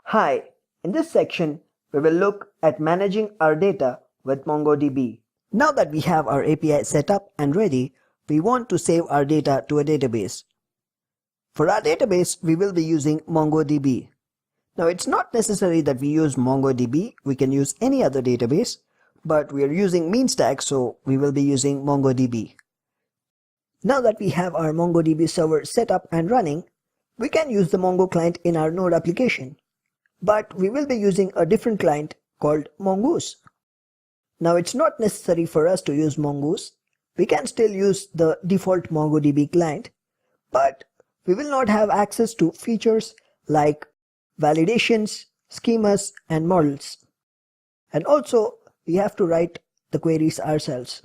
Hi, in this section, we will look at managing our data with MongoDB. Now that we have our API set up and ready, we want to save our data to a database. For our database, we will be using MongoDB. Now, it's not necessary that we use MongoDB. We can use any other database, but we are using MeanStack, so we will be using MongoDB. Now that we have our MongoDB server set up and running, we can use the Mongo client in our Node application. But we will be using a different client called Mongoose. Now it's not necessary for us to use Mongoose. We can still use the default MongoDB client, but we will not have access to features like validations, schemas, and models. And also, we have to write the queries ourselves.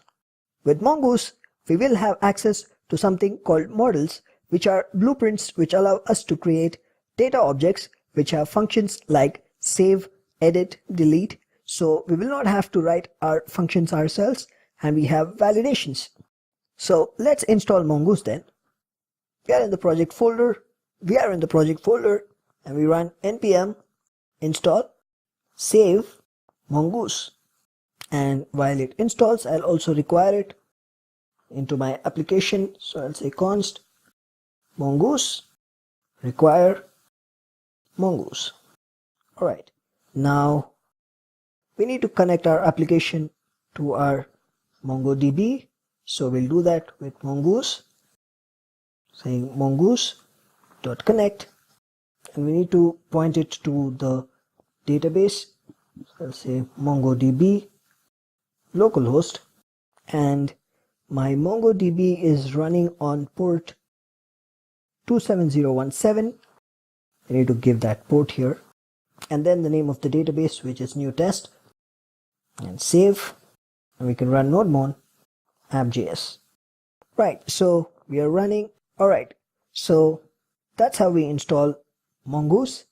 With Mongoose, we will have access to something called models, which are blueprints which allow us to create data objects which have functions like save, edit, delete. So we will not have to write our functions ourselves, and we have validations. So let's install Mongoose then. We are in the project folder, and we run npm install save Mongoose. And while it installs, I'll also require it into my application. So I'll say const mongoose require Mongoose. Alright, now we need to connect our application to our MongoDB. So we'll do that with Mongoose, saying mongoose.connect, and we need to point it to the database. So I'll say MongoDB localhost, and my MongoDB is running on port 27017. I need to give that port here, and then the name of the database, which is new test, and save, and we can run nodemon app.js. Right, so we are running. Alright, so that's how we install Mongoose.